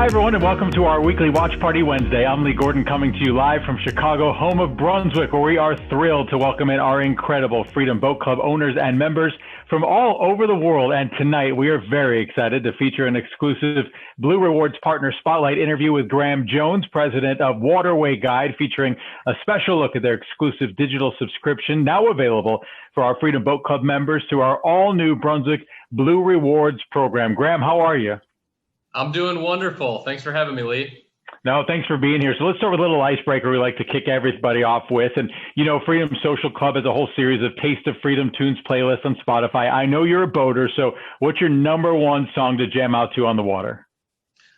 Hi, everyone, and welcome to our weekly Watch Party Wednesday. I'm Lee Gordon, coming to you live from Chicago, home of Brunswick, where we are thrilled to welcome in our incredible Freedom Boat Club owners and members from all over the world. And tonight, we are very excited to feature an exclusive Blue Rewards Partner Spotlight interview with Graham Jones, president of Waterway Guide, featuring a special look at their exclusive digital subscription, now available for our Freedom Boat Club members through our all-new Brunswick Blue Rewards program. Graham, how are you? I'm doing wonderful. Thanks for having me, Lee. No, thanks for being here. So let's start with a little icebreaker we like to kick everybody off with. And, you know, Freedom Social Club has a whole series of Taste of Freedom tunes playlists on Spotify. I know you're a boater, so what's your number one song to jam out to on the water?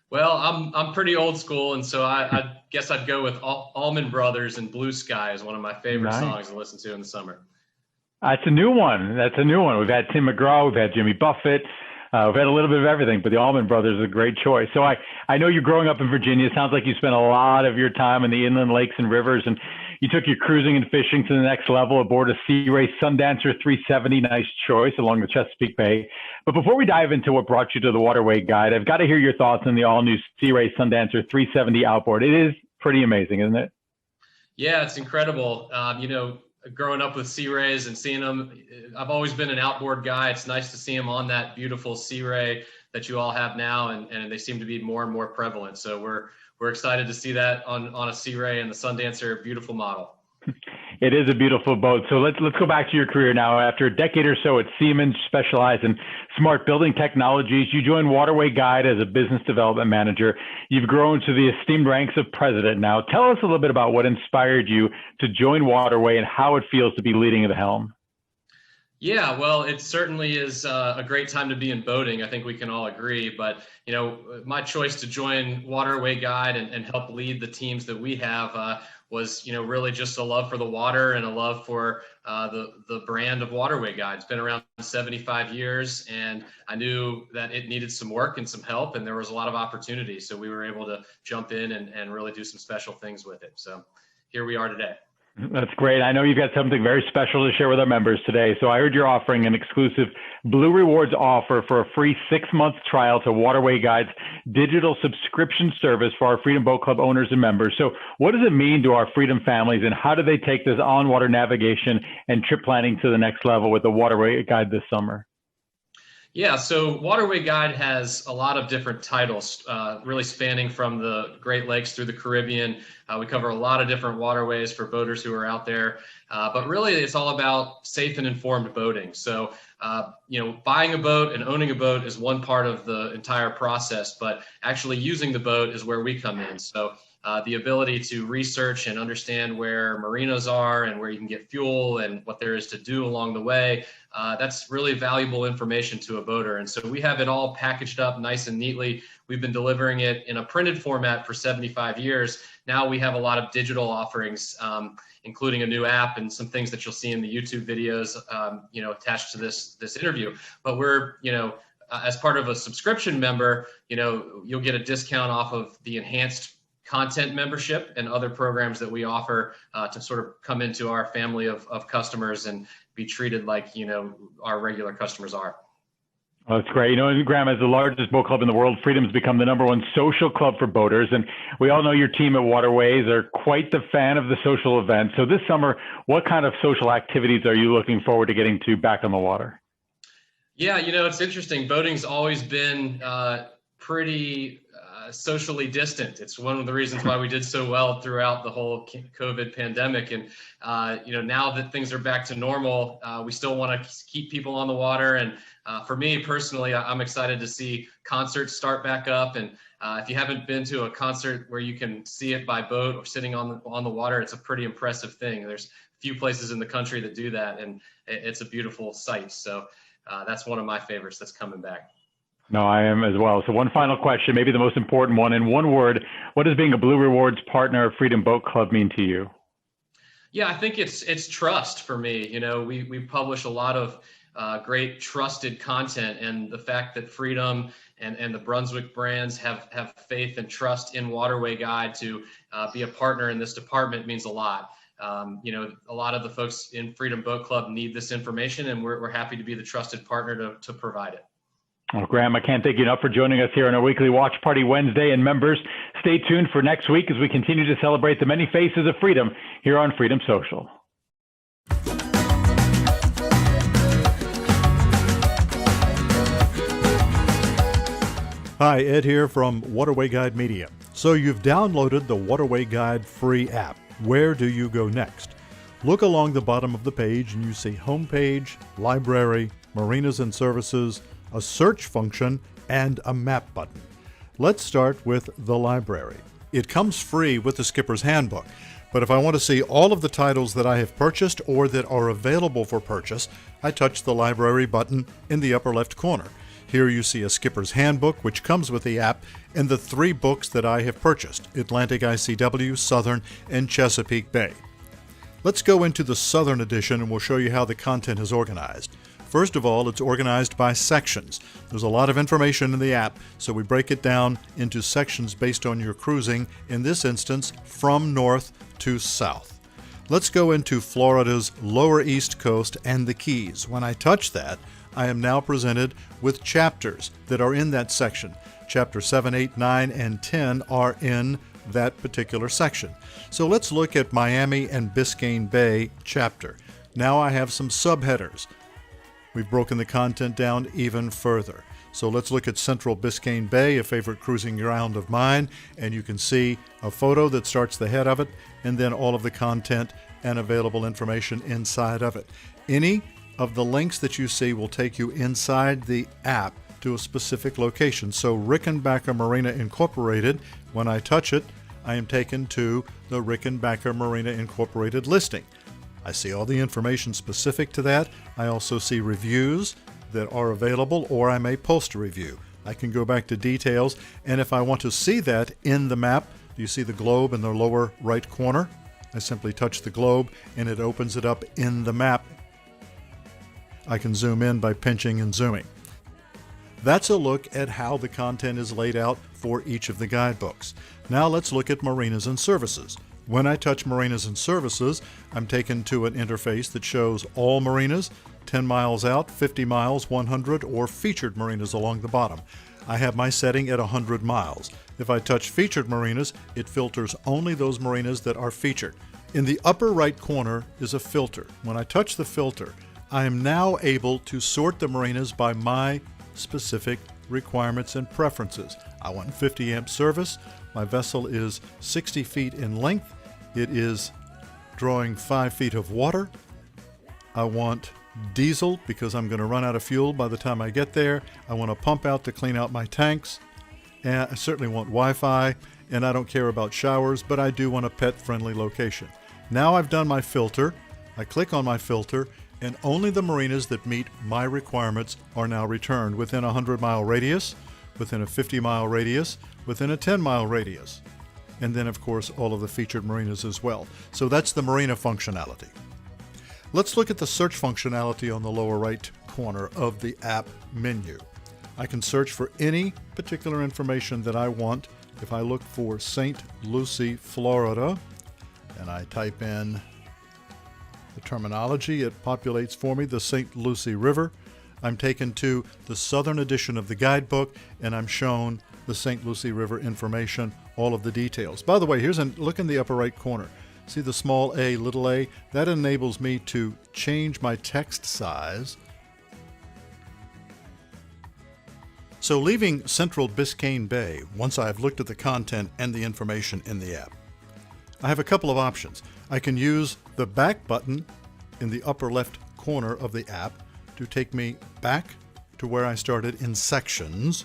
Well, I'm pretty old school, and so I guess I'd go with Allman Brothers and Blue Sky is one of my favorite songs to listen to in the summer. That's a new one. We've had Tim McGraw, we've had Jimmy Buffett. We've had a little bit of everything, but the Allman Brothers is a great choice. So I know you're growing up in Virginia. It sounds like you spent a lot of your time in the inland lakes and rivers, and you took your cruising and fishing to the next level aboard a Sea Ray Sundancer 370. Nice choice along the Chesapeake Bay. But before we dive into what brought you to the Waterway Guide, I've got to hear your thoughts on the all-new Sea Ray Sundancer 370 outboard. It is pretty amazing, isn't it? Yeah, it's incredible. Growing up with Sea Rays and seeing them, I've always been an outboard guy. It's nice to see them on that beautiful Sea Ray that you all have now, and they seem to be more and more prevalent. So we're excited to see that on a Sea Ray and the Sundancer, beautiful model. It is a beautiful boat. So let's go back to your career now. After a decade or so at Siemens, specialized in smart building technologies, you joined Waterway Guide as a business development manager. You've grown to the esteemed ranks of president now. Tell us a little bit about what inspired you to join Waterway and how it feels to be leading the helm. Yeah, well, it certainly is a great time to be in boating. I think we can all agree. But, you know, my choice to join Waterway Guide and help lead the teams that we have was, you know, really just a love for the water and a love for the brand of Waterway Guide. It's been around 75 years, and I knew that it needed some work and some help, and there was a lot of opportunity. So we were able to jump in and really do some special things with it. So here we are today. That's great. I know you've got something very special to share with our members today. So I heard you're offering an exclusive Blue Rewards offer for a free 6-month trial to Waterway Guide's digital subscription service for our Freedom Boat Club owners and members. So what does it mean to our Freedom families, and how do they take this on-water navigation and trip planning to the next level with the Waterway Guide this summer? Yeah, so Waterway Guide has a lot of different titles, really spanning from the Great Lakes through the Caribbean. We cover a lot of different waterways for boaters who are out there, but really it's all about safe and informed boating. So, you know, buying a boat and owning a boat is one part of the entire process, but actually using the boat is where we come in. So the ability to research and understand where marinas are and where you can get fuel and what there is to do along the way, that's really valuable information to a boater. And so we have it all packaged up nice and neatly. We've been delivering it in a printed format for 75 years. Now we have a lot of digital offerings, including a new app and some things that you'll see in the YouTube videos, you know, attached to this interview. But we're, you know, as part of a subscription member, you know, you'll get a discount off of the enhanced content membership and other programs that we offer to sort of come into our family of customers and be treated like, you know, our regular customers are. Oh, that's great. You know, Graham, as the largest boat club in the world, Freedom's become the #1 social club for boaters. And we all know your team at Waterways are quite the fan of the social events. So this summer, what kind of social activities are you looking forward to getting to back on the water? Yeah, you know, it's interesting. Boating's always been pretty socially distant. It's one of the reasons why we did so well throughout the whole COVID pandemic. And, you know, now that things are back to normal, we still want to keep people on the water. And for me personally, I'm excited to see concerts start back up. And if you haven't been to a concert where you can see it by boat or sitting on the water, it's a pretty impressive thing. There's a few places in the country that do that, and it's a beautiful sight. So that's one of my favorites that's coming back. No, I am as well. So one final question, maybe the most important one. In one word, what does being a Blue Rewards partner of Freedom Boat Club mean to you? Yeah, I think it's trust for me. You know, we publish a lot of great trusted content, and the fact that Freedom and the Brunswick brands have faith and trust in Waterway Guide to be a partner in this department means a lot. You know, a lot of the folks in Freedom Boat Club need this information, and we're happy to be the trusted partner to provide it. Well, Graham, I can't thank you enough for joining us here on our weekly Watch Party Wednesday. And members, stay tuned for next week as we continue to celebrate the many faces of freedom here on Freedom Social. Hi, Ed here from Waterway Guide Media. So you've downloaded the Waterway Guide free app. Where do you go next? Look along the bottom of the page and you see Homepage, Library, Marinas and Services, a search function, and a map button. Let's start with the library. It comes free with the Skipper's Handbook, but if I want to see all of the titles that I have purchased or that are available for purchase, I touch the library button in the upper left corner. Here you see a Skipper's Handbook, which comes with the app, and the 3 books that I have purchased: Atlantic ICW, Southern, and Chesapeake Bay. Let's go into the Southern edition and we'll show you how the content is organized. First of all, it's organized by sections. There's a lot of information in the app, so we break it down into sections based on your cruising, in this instance, from north to south. Let's go into Florida's lower east coast and the Keys. When I touch that, I am now presented with chapters that are in that section. Chapter 7, 8, 9, and 10 are in that particular section. So let's look at Miami and Biscayne Bay chapter. Now I have some subheaders. We've broken the content down even further. So let's look at Central Biscayne Bay, a favorite cruising ground of mine, and you can see a photo that starts the head of it, and then all of the content and available information inside of it. Any of the links that you see will take you inside the app to a specific location. So Rickenbacker Marina Incorporated, when I touch it, I am taken to the Rickenbacker Marina Incorporated listing. I see all the information specific to that. I also see reviews that are available, or I may post a review. I can go back to details, and if I want to see that in the map, do you see the globe in the lower right corner? I simply touch the globe and it opens it up in the map. I can zoom in by pinching and zooming. That's a look at how the content is laid out for each of the guidebooks. Now let's look at Marinas and Services. When I touch Marinas and Services, I'm taken to an interface that shows all marinas, 10 miles out, 50 miles, 100, or featured marinas along the bottom. I have my setting at 100 miles. If I touch featured marinas, it filters only those marinas that are featured. In the upper right corner is a filter. When I touch the filter, I am now able to sort the marinas by my specific requirements and preferences. I want 50 amp service. My vessel is 60 feet in length. It is drawing 5 feet of water. I want diesel because I'm going to run out of fuel by the time I get there. I want to pump out to clean out my tanks. And I certainly want Wi-Fi, and I don't care about showers, but I do want a pet-friendly location. Now I've done my filter. I click on my filter, and only the marinas that meet my requirements are now returned within a 100-mile radius, within a 50-mile radius, within a 10-mile radius, and then, of course, all of the featured marinas as well. So that's the marina functionality. Let's look at the search functionality on the lower right corner of the app menu. I can search for any particular information that I want. If I look for St. Lucie, Florida, and I type in the terminology, it populates for me the St. Lucie River. I'm taken to the southern edition of the guidebook, and I'm shown the St. Lucie River information, all of the details. By the way, here's a look in the upper right corner. See the small a, little a? That enables me to change my text size. So leaving Central Biscayne Bay, once I've looked at the content and the information in the app, I have a couple of options. I can use the back button in the upper left corner of the app to take me back to where I started in sections,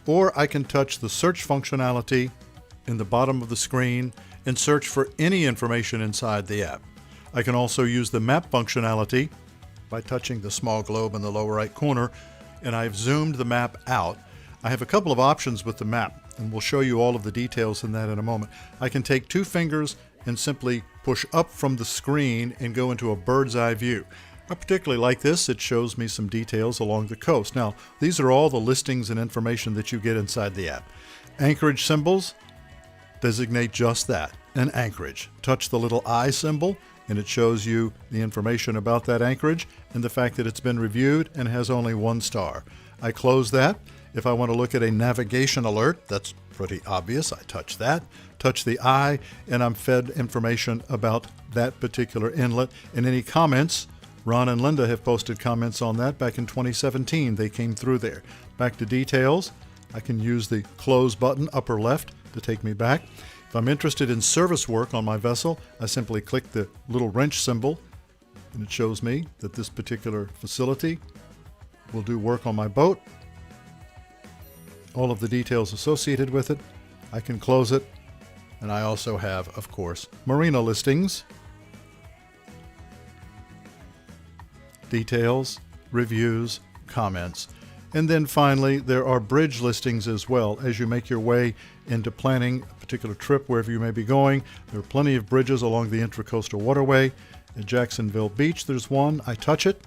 or I can touch the search functionality in the bottom of the screen and search for any information inside the app. I can also use the map functionality by touching the small globe in the lower right corner, and I've zoomed the map out. I have a couple of options with the map, and we'll show you all of the details in that in a moment. I can take 2 fingers and simply push up from the screen and go into a bird's eye view. I particularly like this. It shows me some details along the coast. Now, these are all the listings and information that you get inside the app. Anchorage symbols designate just that, an anchorage. Touch the little eye symbol, and it shows you the information about that anchorage and the fact that it's been reviewed and has only 1 star. I close that. If I want to look at a navigation alert, that's pretty obvious. I touch that, touch the eye, and I'm fed information about that particular inlet. And any comments, Ron and Linda have posted comments on that back in 2017. They came through there. Back to details, I can use the close button, upper left, to take me back. If I'm interested in service work on my vessel, I simply click the little wrench symbol, and it shows me that this particular facility will do work on my boat. All of the details associated with it. I can close it. And I also have, of course, Marina Listings. Details, reviews, comments. And then finally, there are bridge listings as well. As you make your way into planning a particular trip wherever you may be going, there are plenty of bridges along the Intracoastal Waterway. At Jacksonville Beach, there's one. I touch it.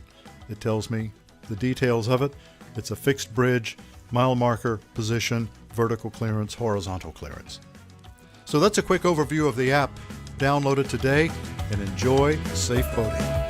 It tells me the details of it. It's a fixed bridge, mile marker, position, vertical clearance, horizontal clearance. So that's a quick overview of the app. Download it today and enjoy safe boating.